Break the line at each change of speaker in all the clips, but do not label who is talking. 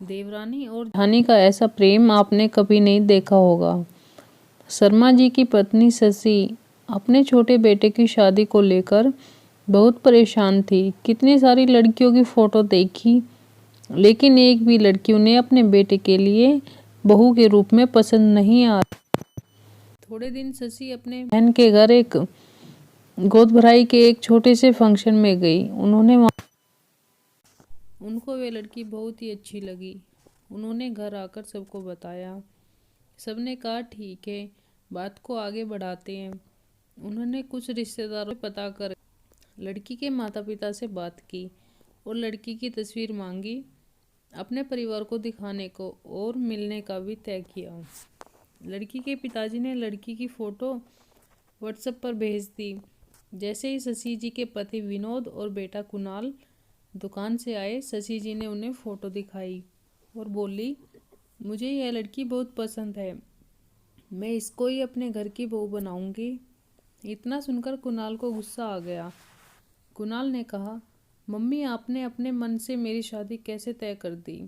देवरानी और धानी का ऐसा प्रेम आपने कभी नहीं देखा होगा। शर्मा जी की पत्नी शशि अपने छोटे बेटे की शादी को लेकर बहुत परेशान थी। कितनी सारी लड़कियों की फोटो देखी, लेकिन एक भी लड़की उन्हें अपने बेटे के लिए बहू के रूप में पसंद नहीं आ रही। थोड़े दिन शशि अपने बहन के घर एक गोद भराई के एक छोटे से फंक्शन में गई। उनको वे लड़की बहुत ही अच्छी लगी। उन्होंने घर आकर सबको बताया। सबने कहा ठीक है, बात को आगे बढ़ाते हैं। उन्होंने कुछ रिश्तेदारों से पता कर लड़की के माता पिता से बात की और लड़की की तस्वीर मांगी। अपने परिवार को दिखाने को और मिलने का भी तय किया। लड़की के पिताजी ने लड़की की फोटो व्हाट्सएप पर भेज दी। जैसे ही शशि जी के पति विनोद और बेटा कुणाल दुकान से आए, शशि जी ने उन्हें फोटो दिखाई और बोली, मुझे यह लड़की बहुत पसंद है, मैं इसको ही अपने घर की बहू बनाऊंगी। इतना सुनकर कुणाल को गुस्सा आ गया। कुणाल ने कहा, मम्मी आपने अपने मन से मेरी शादी कैसे तय कर दी?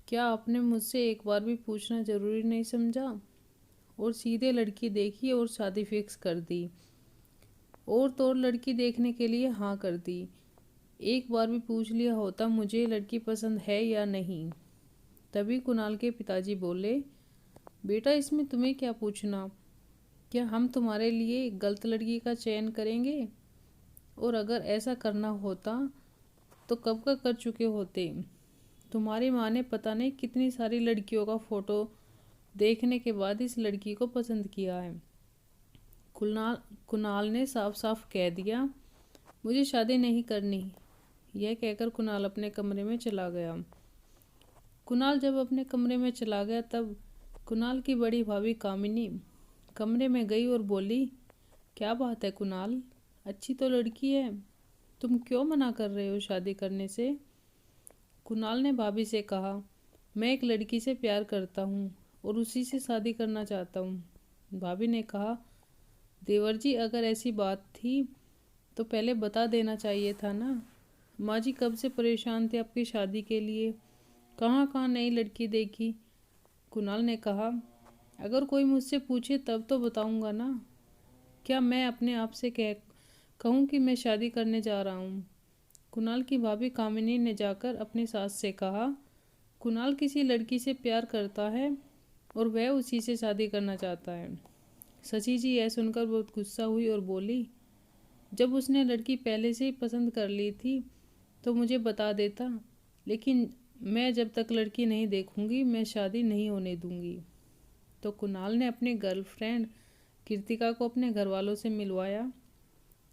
क्या आपने मुझसे एक बार भी पूछना जरूरी नहीं समझा? और सीधे लड़की देखी और शादी फिक्स कर दी। और तो और लड़की देखने के लिए हाँ कर दी। एक बार भी पूछ लिया होता मुझे लड़की पसंद है या नहीं। तभी कुणाल के पिताजी बोले, बेटा इसमें तुम्हें क्या पूछना? क्या हम तुम्हारे लिए गलत लड़की का चयन करेंगे? और अगर ऐसा करना होता तो कब का कर चुके होते। तुम्हारी माँ ने पता नहीं कितनी सारी लड़कियों का फोटो देखने के बाद इस लड़की को पसंद किया है। कुणाल ने साफ साफ कह दिया, मुझे शादी नहीं करनी। यह कहकर कुणाल अपने कमरे में चला गया। कुणाल जब अपने कमरे में चला गया तब कुणाल की बड़ी भाभी कामिनी कमरे में गई और बोली, क्या बात है कुणाल, अच्छी तो लड़की है, तुम क्यों मना कर रहे हो शादी करने से? कुणाल ने भाभी से कहा, मैं एक लड़की से प्यार करता हूँ और उसी से शादी करना चाहता हूँ। भाभी ने कहा, देवर जी अगर ऐसी बात थी तो पहले बता देना चाहिए था ना। माँ जी कब से परेशान थे आपकी शादी के लिए, कहाँ कहाँ नई लड़की देखी। कुणाल ने कहा, अगर कोई मुझसे पूछे तब तो बताऊंगा ना। क्या मैं अपने आप से कहूँ कि मैं शादी करने जा रहा हूँ? कुणाल की भाभी कामिनी ने जाकर अपनी सास से कहा, कुणाल किसी लड़की से प्यार करता है और वह उसी से शादी करना चाहता है। शशि जी यह सुनकर बहुत गुस्सा हुई और बोली, जब उसने लड़की पहले से ही पसंद कर ली थी तो मुझे बता देता, लेकिन मैं जब तक लड़की नहीं देखूंगी मैं शादी नहीं होने दूंगी। तो कुणाल ने अपनी गर्लफ्रेंड कृतिका को अपने घर वालों से मिलवाया।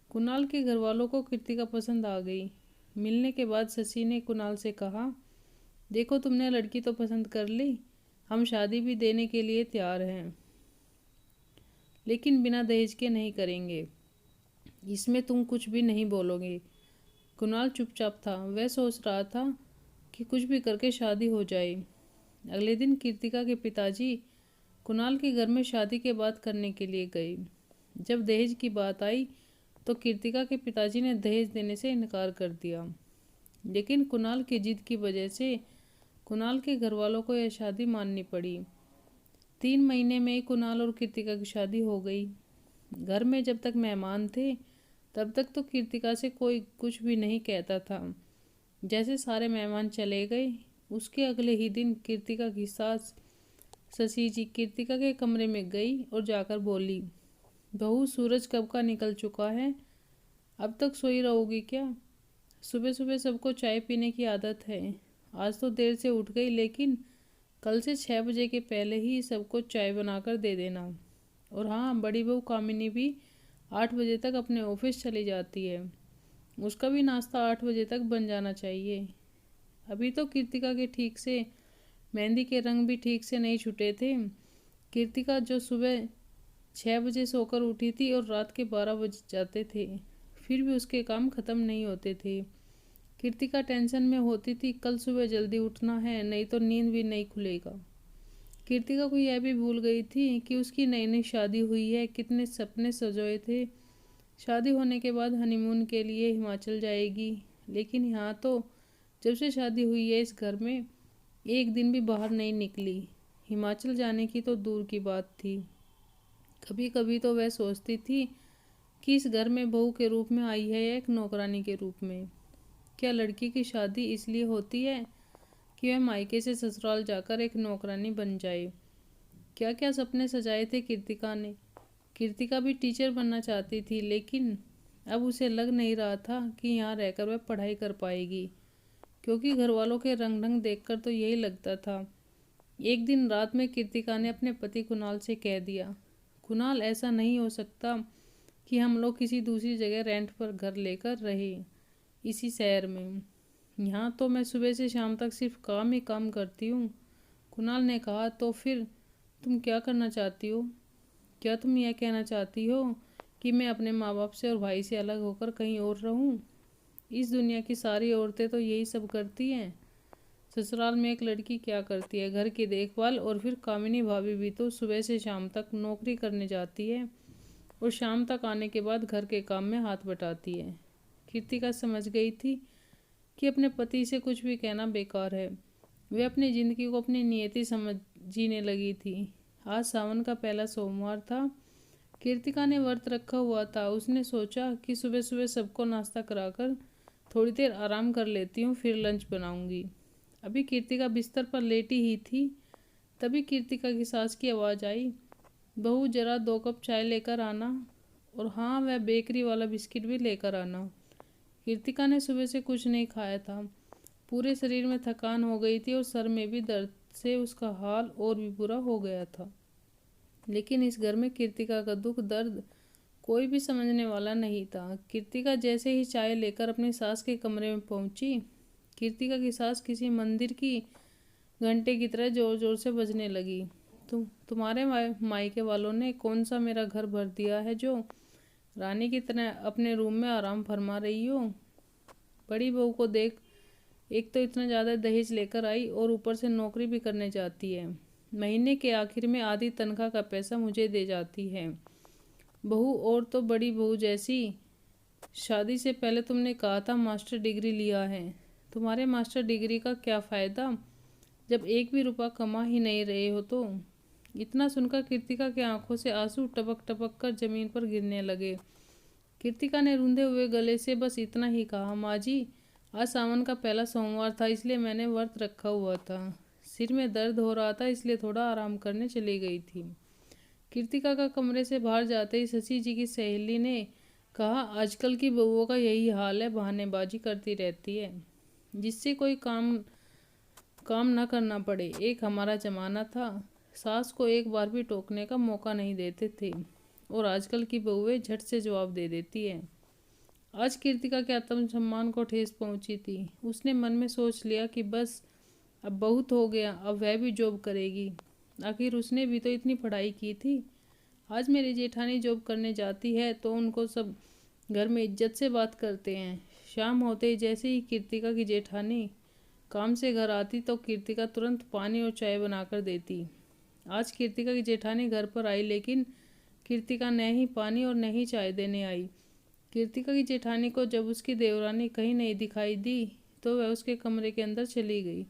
कुणाल के घर वालों को कृतिका पसंद आ गई। मिलने के बाद शशि ने कुणाल से कहा, देखो तुमने लड़की तो पसंद कर ली, हम शादी भी देने के लिए तैयार हैं, लेकिन बिना दहेज के नहीं करेंगे। इसमें तुम कुछ भी नहीं बोलोगे। कुणाल चुपचाप था। वह सोच रहा था कि कुछ भी करके शादी हो जाए। अगले दिन कृतिका के पिताजी कुणाल के घर में शादी के बात करने के लिए गए। जब दहेज की बात आई तो कृतिका के पिताजी ने दहेज देने से इनकार कर दिया, लेकिन कुणाल की जिद की वजह से कुणाल के घर वालों को यह शादी माननी पड़ी। 3 महीने में ही कुणाल और कृतिका की शादी हो गई। घर में जब तक मेहमान थे तब तक तो कृतिका से कोई कुछ भी नहीं कहता था। जैसे सारे मेहमान चले गए उसके अगले ही दिन कृतिका की सास शशि जी कृतिका के कमरे में गई और जाकर बोली, बहू सूरज कब का निकल चुका है, अब तक सोई रहोगी क्या? सुबह सुबह सबको चाय पीने की आदत है। आज तो देर से उठ गई, लेकिन कल से 6 बजे के पहले ही सबको चाय बनाकर दे देना। और हाँ, बड़ी बहू कामिनी भी 8 बजे तक अपने ऑफिस चली जाती है, उसका भी नाश्ता 8 बजे तक बन जाना चाहिए। अभी तो कृतिका के ठीक से मेहंदी के रंग भी ठीक से नहीं छुटे थे। कृतिका जो सुबह 6 बजे सोकर उठी थी और रात के 12 बज जाते थे, फिर भी उसके काम खत्म नहीं होते थे। कृतिका टेंशन में होती थी, कल सुबह जल्दी उठना है, नहीं तो नींद भी नहीं खुलेगा। कृतिका को यह भी भूल गई थी कि उसकी नई नई शादी हुई है, कितने सपने सजोए थे। शादी होने के बाद हनीमून के लिए हिमाचल जाएगी, लेकिन यहाँ तो जब से शादी हुई है इस घर में एक दिन भी बाहर नहीं निकली। हिमाचल जाने की तो दूर की बात थी। कभी कभी तो वह सोचती थी कि इस घर में बहू के रूप में आई है या एक नौकरानी के रूप में। क्या लड़की की शादी इसलिए होती है कि वह मायके से ससुराल जाकर एक नौकरानी बन जाए? क्या क्या सपने सजाए थे कीर्तिका ने। कीर्तिका भी टीचर बनना चाहती थी, लेकिन अब उसे लग नहीं रहा था कि यहाँ रहकर वह पढ़ाई कर पाएगी, क्योंकि घर वालों के रंग ढंग देखकर तो यही लगता था। एक दिन रात में कीर्तिका ने अपने पति कुणाल से कह दिया, कुणाल, ऐसा नहीं हो सकता कि हम लोग किसी दूसरी जगह रेंट पर घर लेकर रहे इसी शहर में। यहाँ तो मैं सुबह से शाम तक सिर्फ काम ही काम करती हूँ। कुणाल ने कहा, तो फिर तुम क्या करना चाहती हो? क्या तुम यह कहना चाहती हो कि मैं अपने माँ बाप से और भाई से अलग होकर कहीं और रहूं? इस दुनिया की सारी औरतें तो यही सब करती हैं। ससुराल में एक लड़की क्या करती है? घर की देखभाल। और फिर कामिनी भाभी भी तो सुबह से शाम तक नौकरी करने जाती है और शाम तक आने के बाद घर के काम में हाथ बटाती है। कीर्तिका समझ गई थी कि अपने पति से कुछ भी कहना बेकार है। वे अपनी जिंदगी को अपनी नियति समझ जीने लगी थी। आज सावन का पहला सोमवार था। कीर्तिका ने व्रत रखा हुआ था। उसने सोचा कि सुबह सुबह सबको नाश्ता कराकर थोड़ी देर आराम कर लेती हूँ, फिर लंच बनाऊंगी। अभी कीर्तिका बिस्तर पर लेटी ही थी, तभी कीर्तिका की सास की आवाज़ आई, बहू जरा 2 कप चाय लेकर आना, और हाँ, वह बेकरी वाला बिस्किट भी लेकर आना। कीर्तिका ने सुबह से कुछ नहीं खाया था। पूरे शरीर में थकान हो गई थी और सर में भी दर्द से उसका हाल और भी बुरा हो गया था। लेकिन इस घर में कीर्तिका का दुख दर्द कोई भी समझने वाला नहीं था। कीर्तिका जैसे ही चाय लेकर अपनी सास के कमरे में पहुंची, कीर्तिका की सास किसी मंदिर की घंटे की तरह जोर जोर से बजने लगी। तुम्हारे मायके वालों ने कौन सा मेरा घर भर दिया है जो रानी की तरह अपने रूम में आराम फरमा रही हो? बड़ी बहू को देख, एक तो इतना ज़्यादा दहेज लेकर आई और ऊपर से नौकरी भी करने जाती है। महीने के आखिर में आधी तनख्वाह का पैसा मुझे दे जाती है। बहू, और तो बड़ी बहू जैसी। शादी से पहले तुमने कहा था मास्टर डिग्री लिया है। तुम्हारे मास्टर डिग्री का क्या फ़ायदा जब एक भी रुपया कमा ही नहीं रहे हो? तो इतना सुनकर कीर्तिका की आंखों से आंसू टपक टपक कर जमीन पर गिरने लगे। कीर्तिका ने रूंधे हुए गले से बस इतना ही कहा, माँ जी, आज सावन का पहला सोमवार था, इसलिए मैंने व्रत रखा हुआ था। सिर में दर्द हो रहा था, इसलिए थोड़ा आराम करने चली गई थी। कीर्तिका का कमरे से बाहर जाते ही शशि जी की सहेली ने कहा, आजकल की बहुओं का यही हाल है, बहानेबाजी करती रहती है जिससे कोई काम ना करना पड़े। एक हमारा जमाना था, सास को एक बार भी टोकने का मौका नहीं देते थे, और आजकल की बहुएं झट से जवाब दे देती है। आज कीर्तिका के आत्मसम्मान को ठेस पहुंची थी। उसने मन में सोच लिया कि बस अब बहुत हो गया, अब वह भी जॉब करेगी। आखिर उसने भी तो इतनी पढ़ाई की थी। आज मेरी जेठानी जॉब करने जाती है तो उनको सब घर में इज्जत से बात करते हैं। शाम होते ही जैसे ही कीर्तिका की जेठानी काम से घर आती तो कीर्तिका तुरंत पानी और चाय बनाकर देती। आज कीर्तिका की जेठानी घर पर आई, लेकिन कीर्तिका न ही पानी और न ही चाय देने आई। कीर्तिका की जेठानी को जब उसकी देवरानी कहीं नहीं दिखाई दी तो वह उसके कमरे के अंदर चली गई।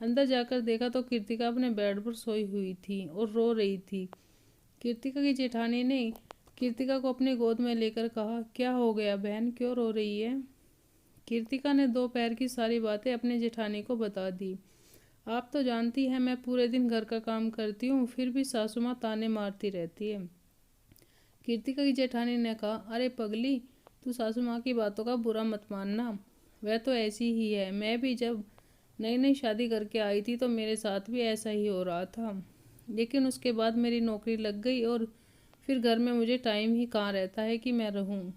अंदर जाकर देखा तो कीर्तिका अपने बेड पर सोई हुई थी और रो रही थी। कीर्तिका की जेठानी ने कीर्तिका को अपने गोद में लेकर कहा, क्या हो गया बहन, क्यों रो रही है? कीर्तिका ने दोपहर की सारी बातें अपने जेठानी को बता दी। आप तो जानती हैं मैं पूरे दिन घर का काम करती हूँ, फिर भी सासू माँ ताने मारती रहती है। कीर्तिका की जेठानी ने कहा, अरे पगली, तू सासू माँ की बातों का बुरा मत मानना, वह तो ऐसी ही है। मैं भी जब नई नई शादी करके आई थी तो मेरे साथ भी ऐसा ही हो रहा था, लेकिन उसके बाद मेरी नौकरी लग गई और फिर घर में मुझे टाइम ही कहाँ रहता है कि मैं रहूँ।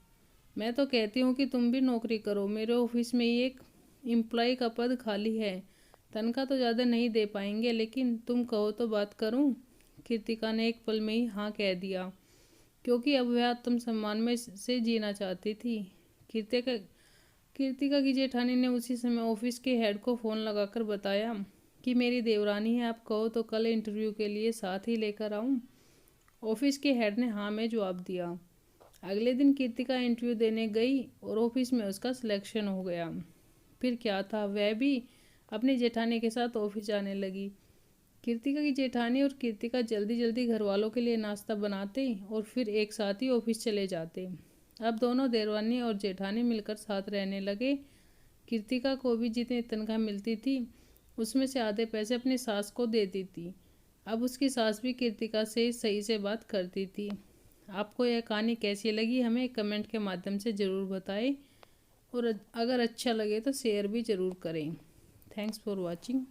मैं तो कहती हूँ कि तुम भी नौकरी करो। मेरे ऑफिस में ही एक एम्प्लॉय का पद खाली है। तनख्वाह तो ज़्यादा नहीं दे पाएंगे, लेकिन तुम कहो तो बात करूँ। कीर्तिका ने एक पल में ही हाँ कह दिया, क्योंकि अब वह आत्मसम्मान में से जीना चाहती थी। कीर्तिका की जेठानी ने उसी समय ऑफिस के हेड को फ़ोन लगाकर बताया कि मेरी देवरानी है, आप कहो तो कल इंटरव्यू के लिए साथ ही लेकर आऊँ। ऑफिस के हेड ने हाँ में जवाब दिया। अगले दिन कीर्तिका इंटरव्यू देने गई और ऑफिस में उसका सिलेक्शन हो गया। फिर क्या था, वह भी अपनी जेठानी के साथ ऑफिस जाने लगी। कृतिका की जेठानी और कृतिका जल्दी जल्दी घर वालों के लिए नाश्ता बनाते और फिर एक साथ ही ऑफिस चले जाते। अब दोनों देवरानी और जेठानी मिलकर साथ रहने लगे। कृतिका को भी जितनी तनख्वाह मिलती थी उसमें से आधे पैसे अपनी सास को देती थी। अब उसकी सास भी कृतिका से सही से बात करती थी। आपको यह कहानी कैसी लगी हमें कमेंट के माध्यम से ज़रूर बताएं और अगर अच्छा लगे तो शेयर भी ज़रूर करें। Thanks for watching.